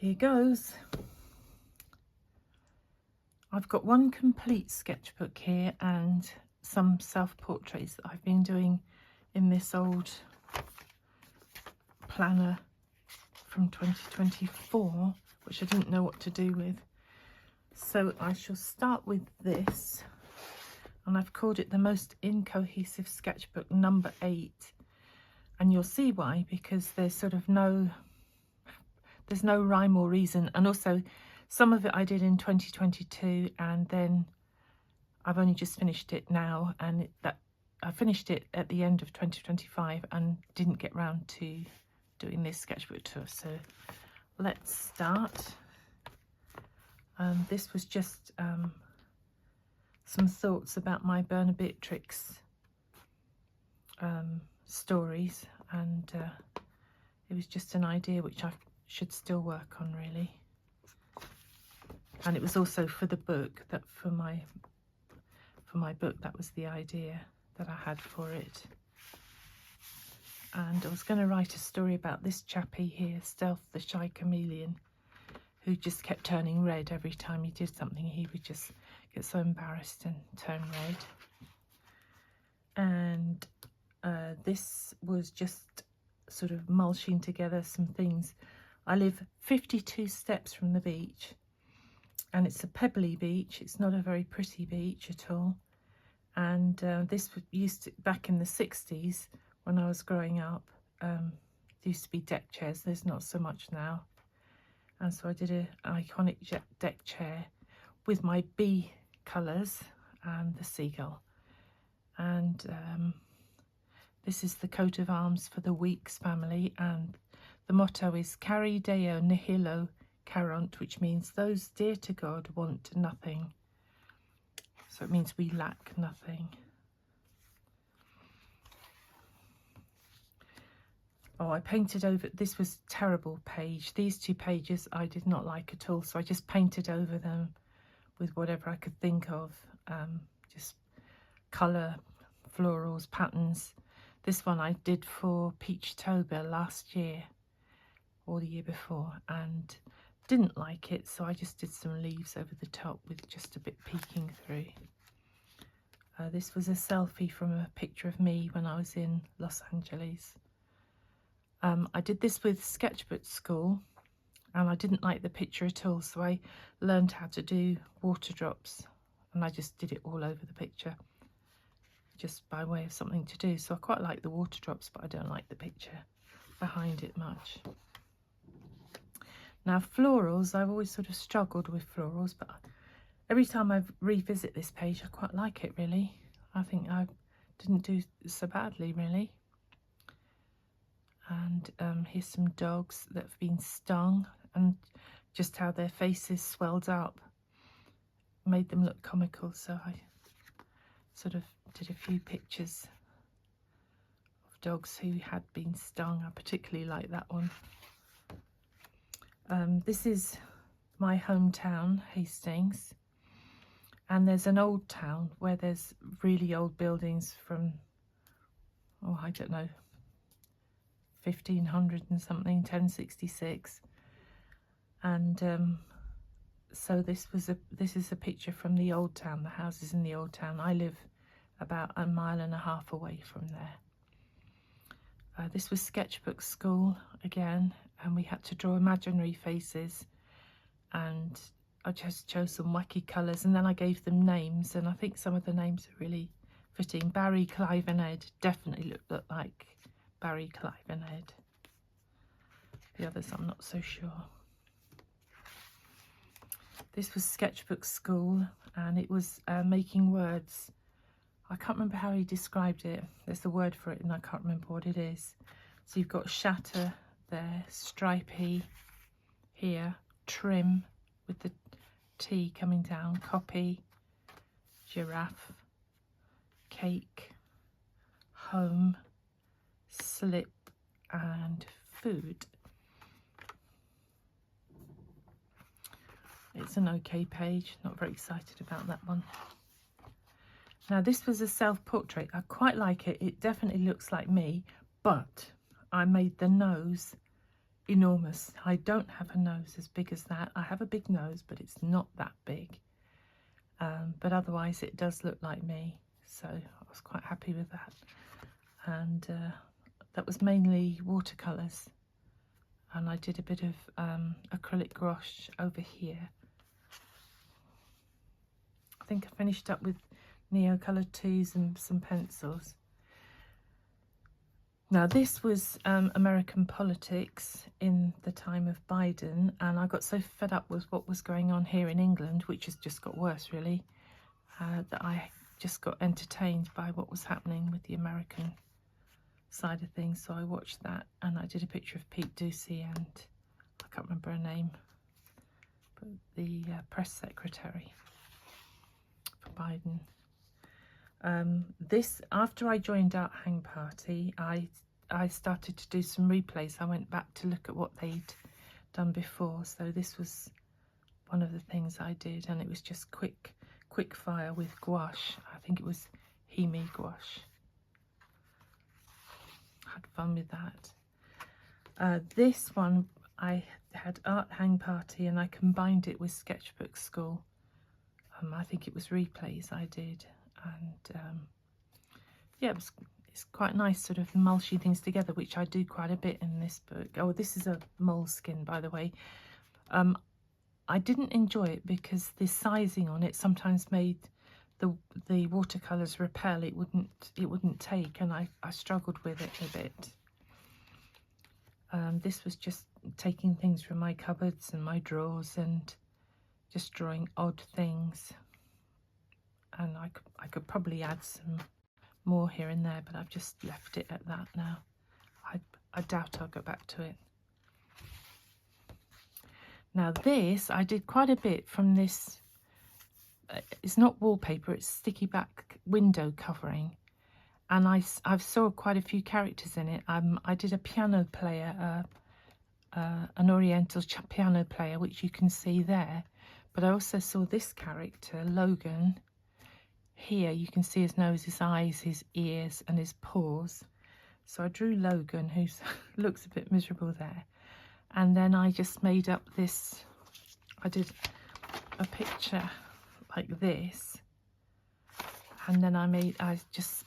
Here goes. I've got one complete sketchbook here and some self-portraits that I've been doing in this old planner from 2024, which I didn't know what to do with. So I shall start with this, and I've called it the most incohesive sketchbook number 8. And you'll see why, because there's sort of no rhyme or reason. And also some of it I did in 2022, and then I've only just finished it now, and I finished it at the end of 2025 and didn't get round to doing this sketchbook tour. So let's start. This was just some thoughts about my Beatrix stories, and it was just an idea which I should still work on, really. And it was also for the book, that for my book, that was the idea that I had for it. And I was going to write a story about this chappie here, Stealth the Shy Chameleon, who just kept turning red every time he did something. He would just get so embarrassed and turn red. And this was just sort of mulching together some things. I live 52 steps from the beach, and it's a pebbly beach. It's not a very pretty beach at all. And this used to, back in the 60s when I was growing up, there used to be deck chairs. There's not so much now. And so I did an iconic deck chair with my bee colours and the seagull. And this is the coat of arms for the Weeks family, and the motto is Cari Deo Nihilo Carunt, which means those dear to God want nothing. So it means we lack nothing. Oh, I painted over, this was a terrible page. These 2 pages I did not like at all, so I just painted over them with whatever I could think of. Just colour, florals, patterns. This one I did for Peachtober last year, or the year before, and didn't like it, so I just did some leaves over the top with just a bit peeking through. This was a selfie from a picture of me when I was in Los Angeles. I did this with Sketchbook school, and I didn't like the picture at all, so I learned how to do water drops, and I just did it all over the picture, just by way of something to do. So I quite like the water drops, but I don't like the picture behind it much. Now florals, I've always sort of struggled with florals, but every time I revisit this page I quite like it, really. I think I didn't do so badly, really. And here's some dogs that have been stung, and just how their faces swelled up made them look comical, so I sort of did a few pictures of dogs who had been stung. I particularly like that one. This is my hometown, Hastings, and there's an old town where there's really old buildings from, oh, I don't know, 1500 and something, 1066. And so this is a picture from the old town, the houses in the old town. I live about 1.5 miles away from there. This was Sketchbook school again, and we had to draw imaginary faces, and I just chose some wacky colours, and then I gave them names, and I think some of the names are really fitting. Barry, Clive and Ed definitely look like Barry, Clive and Ed. The others I'm not so sure. This was Sketchbook school, and it was making words. I can't remember how he described it. There's a word for it and I can't remember what it is. So you've got shatter there, stripy here, trim with the T coming down, copy, giraffe, cake, home, slip and food. It's an okay page, not very excited about that one. Now this was a self-portrait. I quite like it. It definitely looks like me, but I made the nose enormous. I don't have a nose as big as that. I have a big nose, but it's not that big. But otherwise it does look like me, so I was quite happy with that. And that was mainly watercolours, and I did a bit of acrylic gouache over here. I think I finished up with Neocolor 2s and some pencils. Now this was American politics in the time of Biden, and I got so fed up with what was going on here in England, which has just got worse really, that I just got entertained by what was happening with the American side of things. So I watched that, and I did a picture of Pete Ducey and I can't remember her name, but the press secretary for Biden. This, after I joined Art Hang Party, I started to do some replays. I went back to look at what they'd done before. So this was one of the things I did, and it was just quick fire with gouache. I think it was Hemi gouache. Had fun with that. This one, I had Art Hang Party and I combined it with Sketchbook School. I think it was replays I did, and yeah, it's quite nice sort of mulching things together, which I do quite a bit in this book. Oh, this is a moleskin, by the way. I didn't enjoy it because the sizing on it sometimes made the watercolours repel. It wouldn't take, and I struggled with it a bit. This was just taking things from my cupboards and my drawers and just drawing odd things, and I could probably add some more here and there, but I've just left it at that now. I doubt I'll go back to it. Now this, I did quite a bit from this, it's not wallpaper, it's sticky back window covering, and I've saw quite a few characters in it. I did a piano player, an oriental piano player, which you can see there, but I also saw this character, Logan. Here you can see his nose, his eyes, his ears and his paws. So I drew Logan, who looks a bit miserable there. And then I just made up this, I did a picture like this. And then I just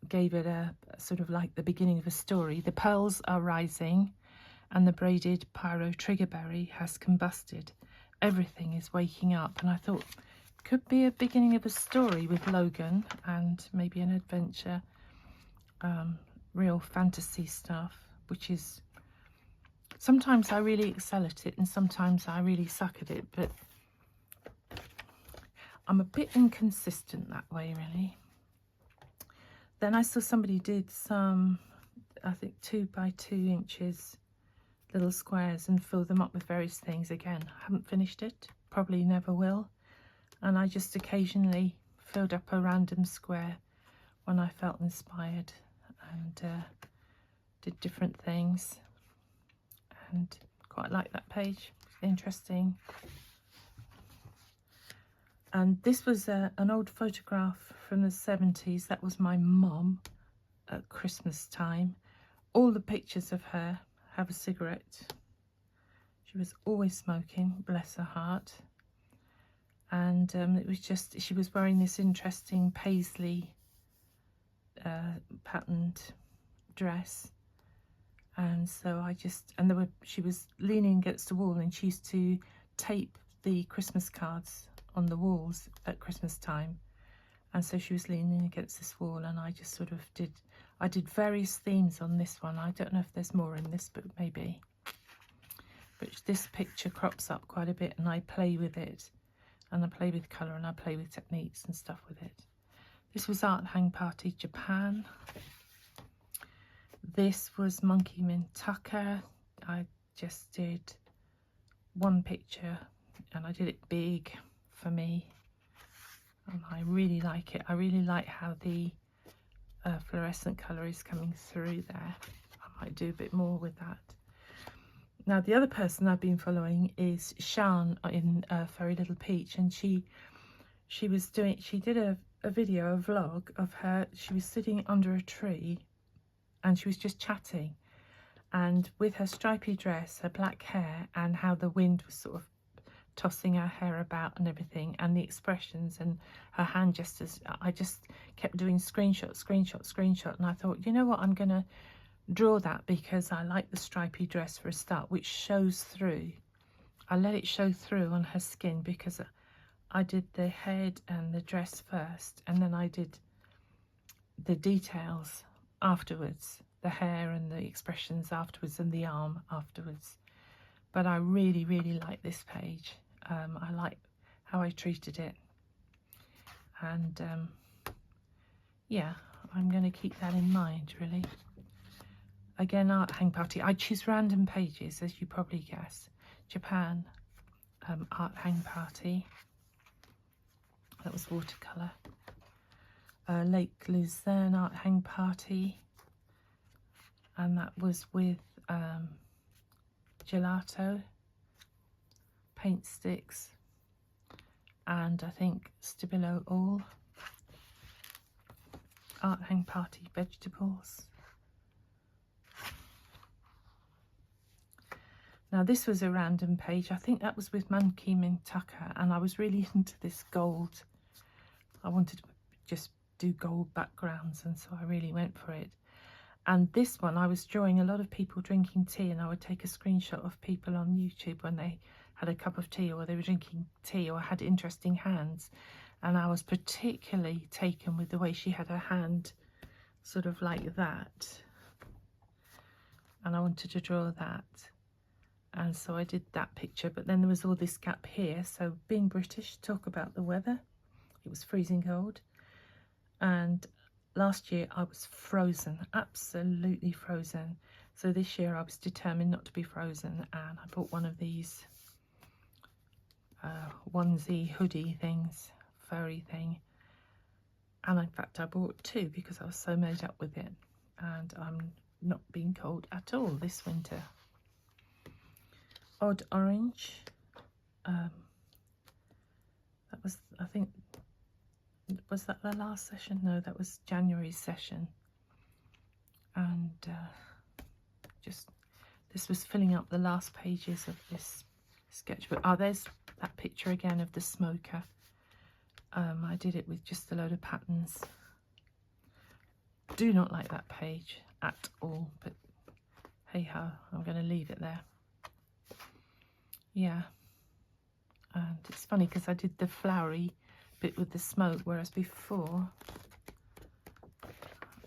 gave it a sort of like the beginning of a story. The pearls are rising and the braided pyro triggerberry has combusted. Everything is waking up. And I thought, could be a beginning of a story with Logan and maybe an adventure, real fantasy stuff, which is, sometimes I really excel at it and sometimes I really suck at it, but I'm a bit inconsistent that way really. Then I saw somebody did some, I think 2 by 2 inches little squares and fill them up with various things. Again, I haven't finished it, probably never will. And I just occasionally filled up a random square when I felt inspired, and did different things, and quite like that page, interesting. And this was an old photograph from the 70s. That was my mum at Christmas time. All the pictures of her have a cigarette. She was always smoking, bless her heart. And it was just, she was wearing this interesting paisley patterned dress, and so I just, and she was leaning against the wall, and she used to tape the Christmas cards on the walls at Christmas time, and so she was leaning against this wall, and I just sort of I did various themes on this one. I don't know if there's more in this book, maybe, but this picture crops up quite a bit and I play with it. And I play with colour and I play with techniques and stuff with it. This was Art Hang Party Japan. This was Monkey Min Tucker. I just did one picture and I did it big for me. And I really like it. I really like how the fluorescent colour is coming through there. I might do a bit more with that. Now, the other person I've been following is Shan in Fairy Little Peach, and she did a video, a vlog of her. She was sitting under a tree and she was just chatting, and with her stripy dress, her black hair, and how the wind was sort of tossing her hair about and everything, and the expressions and her hand gestures, I just kept doing screenshot, screenshot, screenshot, and I thought, you know what, I'm going to draw that because I like the stripy dress for a start, which shows through. I let it show through on her skin because I did the head and the dress first, and then I did the details afterwards, the hair and the expressions afterwards, and the arm afterwards. But I really, really like this page. I like how I treated it. And yeah, I'm going to keep that in mind, really. Again, Art Hang Party. I choose random pages, as you probably guess. Japan, Art Hang Party. That was watercolour. Lake Lucerne Art Hang Party. And that was with gelato, paint sticks, and I think Stabilo oil. Art Hang Party vegetables. Now this was a random page. I think that was with Monkey Mintaka, and I was really into this gold. I wanted to just do gold backgrounds, and so I really went for it. And this one, I was drawing a lot of people drinking tea, and I would take a screenshot of people on YouTube when they had a cup of tea or they were drinking tea or had interesting hands. And I was particularly taken with the way she had her hand sort of like that. And I wanted to draw that. And so I did that picture, but then there was all this gap here. So being British, talk about the weather. It was freezing cold. And last year I was frozen, absolutely frozen. So this year I was determined not to be frozen, and I bought one of these onesie hoodie things, furry thing. And in fact I bought two because I was so made up with it, and I'm not being cold at all this winter. Odd Orange. That was, I think, was that the last session? No, that was January's session. And just, this was filling up the last pages of this sketchbook. Oh, there's that picture again of the smoker. I did it with just a load of patterns. Do not like that page at all, but hey ho, I'm going to leave it there. Yeah, and it's funny because I did the flowery bit with the smoke, whereas before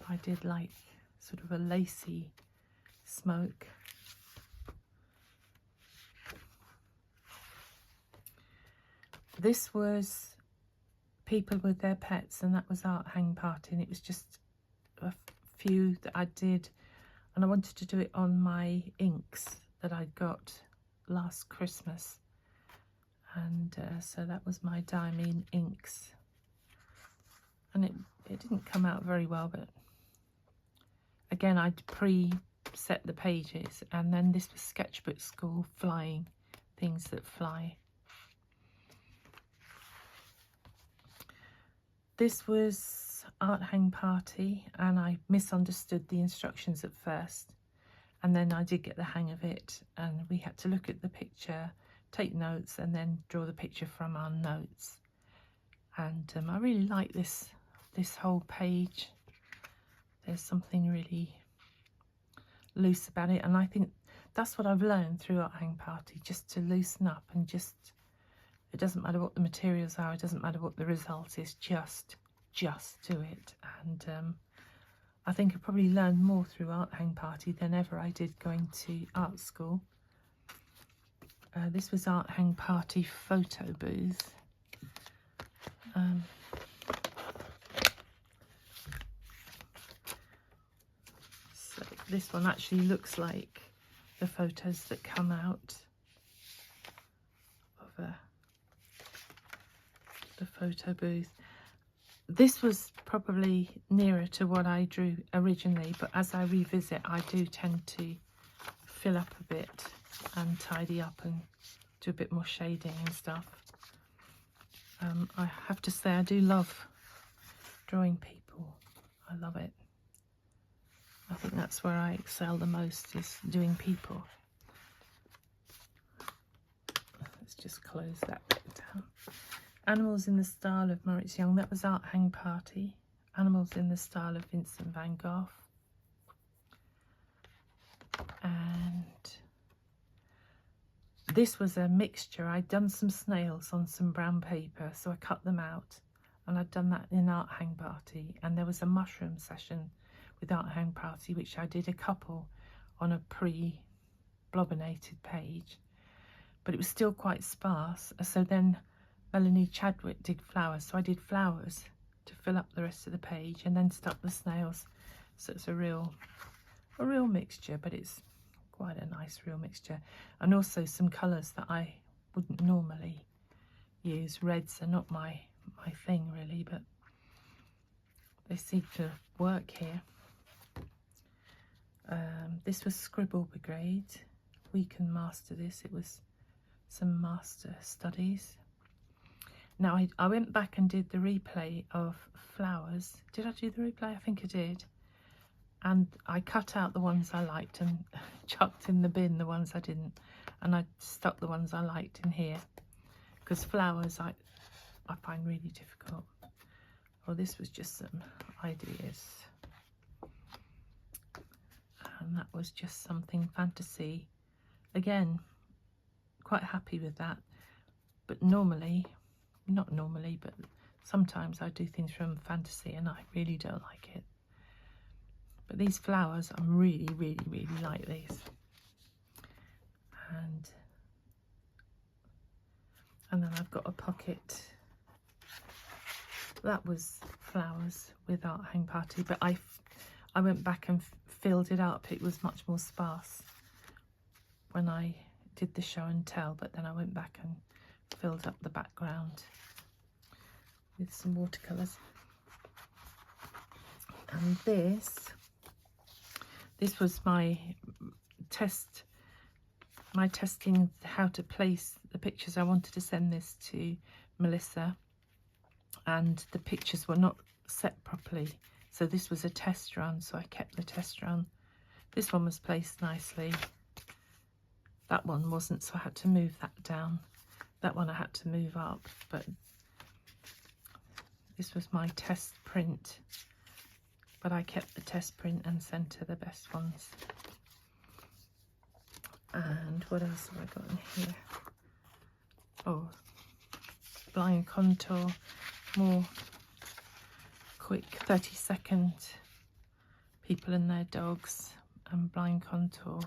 I did like sort of a lacy smoke. This was people with their pets, and that was Art Hang Party, and it was just a few that I did, and I wanted to do it on my inks that I got last Christmas, and so that was my Diamine inks, and it didn't come out very well, but again I'd pre-set the pages, and then this was Sketchbook School, flying, things that fly. This was Art Hang Party, and I misunderstood the instructions at first, and then I did get the hang of it, and we had to look at the picture, take notes, and then draw the picture from our notes. And I really like this whole page. There's something really loose about it, and I think that's what I've learned through Art Hang Party, just to loosen up and just, it doesn't matter what the materials are, it doesn't matter what the result is, just do it. And I think I probably learned more through Art Hang Party than ever I did going to art school. This was Art Hang Party photo booth. So this one actually looks like the photos that come out of the photo booth. This was probably nearer to what I drew originally, but as I revisit, I do tend to fill up a bit and tidy up and do a bit more shading and stuff. I have to say I do love drawing people. I love it. I think that's where I excel the most, is doing people. Let's just close that bit down. Animals in the style of Maurits Young, that was Art Hang Party. Animals in the style of Vincent van Gogh. And this was a mixture. I'd done some snails on some brown paper, so I cut them out, and I'd done that in Art Hang Party. And there was a mushroom session with Art Hang Party, which I did a couple on a pre-blobbinated page, but it was still quite sparse. So then Melanie Chadwick did flowers, so I did flowers to fill up the rest of the page, and then stuck the snails. So it's a real mixture, but it's quite a nice real mixture. And also some colours that I wouldn't normally use. Reds are not my thing really, but they seem to work here. This was Scribble Brigade. We can master this. It was some master studies. Now I went back and did the replay of flowers. Did I do the replay? I think I did. And I cut out the ones I liked and chucked in the bin the ones I didn't. And I stuck the ones I liked in here. Because flowers I find really difficult. Well, this was just some ideas. And that was just something fantasy. Again, quite happy with that. But normally, not normally, but sometimes I do things from fantasy and I really don't like it. But these flowers, I'm really, really, really like these. And then I've got a pocket. That was flowers with Art Hang Party, but I went back and filled it up. It was much more sparse when I did the show and tell, but then I went back and filled up the background with some watercolours. And this was my testing how to place the pictures. I wanted to send this to Melissa, and the pictures were not set properly, so this was a test run, so I kept the test run. This one was placed nicely, that one wasn't, so I had to move that down. That one I had to move up, but this was my test print, but I kept the test print and sent her the best ones. And what else have I got in here? Oh, blind contour, more quick 30-second people and their dogs, and blind contour.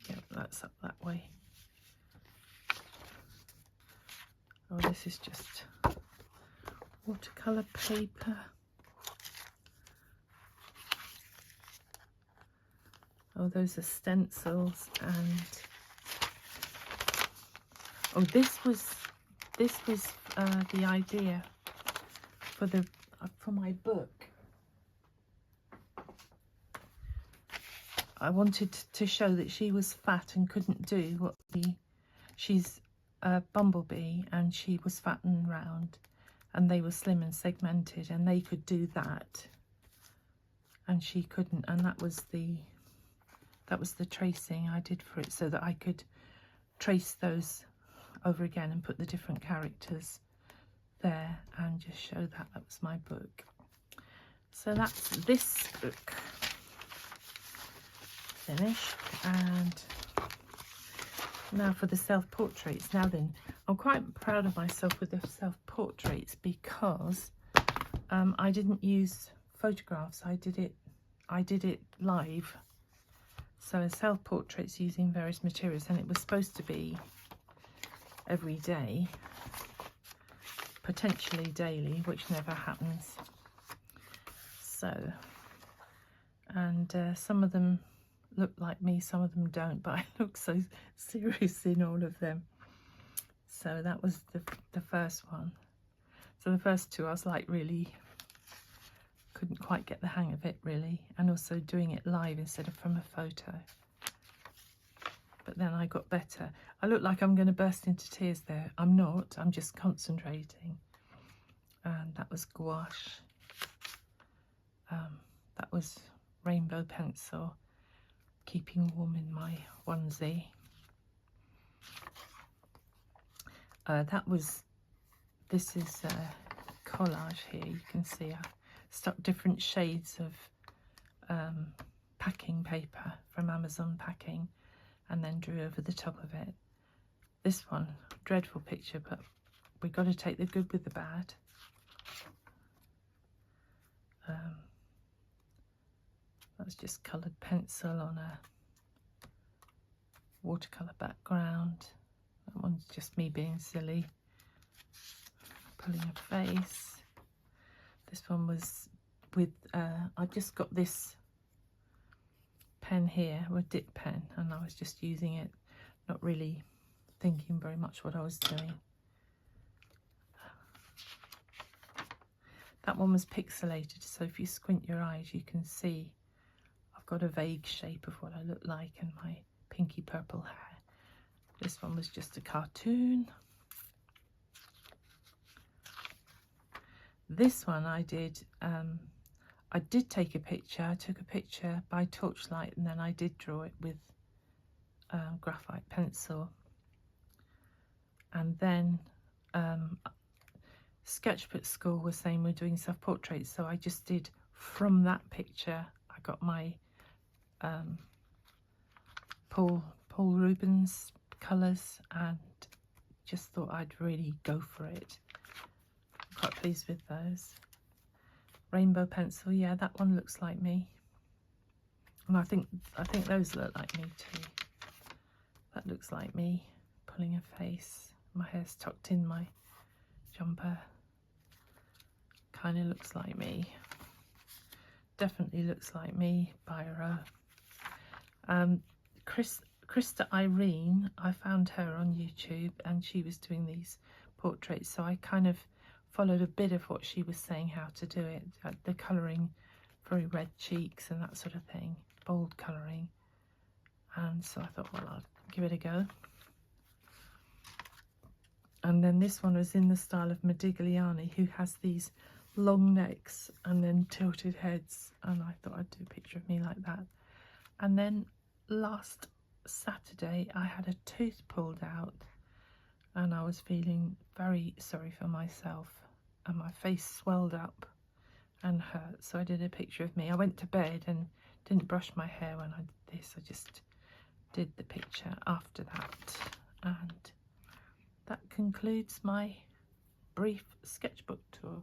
Yep, that's up that way. Oh, this is just watercolour paper. Oh, those are stencils. And oh, this was the idea for my book. I wanted to show that she was fat and couldn't do what she's a bumblebee, and she was fat and round, and they were slim and segmented, and they could do that, and she couldn't. And that was the tracing I did for it, so that I could trace those over again and put the different characters there and just show that was my book. So that's this book finished. And now for the self-portraits. Now then, I'm quite proud of myself with the self-portraits, because I didn't use photographs. I did it live. So self-portraits using various materials, and it was supposed to be every day, potentially daily, which never happens. So, and some of them look like me, some of them don't, but I look so serious in all of them. So that was the first one. So the first two I was like really couldn't quite get the hang of it really, and also doing it live instead of from a photo. But then I got better. I look like I'm going to burst into tears there. I'm not, I'm just concentrating. And that was gouache. That was Rainbow Pencil, keeping warm in my onesie. This is a collage here. You can see I stuck different shades of packing paper from Amazon Packing and then drew over the top of it. This one, dreadful picture, but we've got to take the good with the bad. That's just coloured pencil on a watercolour background. That one's just me being silly, pulling a face. This one was with, I just got this pen here, a dip pen, and I was just using it, not really thinking very much what I was doing. That one was pixelated, so if you squint your eyes you can see I've got a vague shape of what I look like and my pinky purple hair. This one was just a cartoon. This one I did take a picture. I took a picture by torchlight and then I did draw it with graphite pencil. And then Sketchbook school was saying we're doing self-portraits, so I just did from that picture. I got my Paul Rubens colours and just thought I'd really go for it. I'm quite pleased with those. Rainbow Pencil, yeah, that one looks like me, and I think those look like me too. That looks like me, pulling a face. My hair's tucked in my jumper. Kind of looks like me. Definitely looks like me. Biro. Krista Irene, I found her on YouTube and she was doing these portraits, so I kind of followed a bit of what she was saying how to do it. The colouring, very red cheeks and that sort of thing, bold colouring. And so I thought, well, I'll give it a go. And then this one was in the style of Modigliani, who has these long necks and then tilted heads, and I thought I'd do a picture of me like that. And then last Saturday I had a tooth pulled out and I was feeling very sorry for myself and my face swelled up and hurt, so I did a picture of me. I went to bed and didn't brush my hair when I did this. I just did the picture after that, and that concludes my brief sketchbook tour.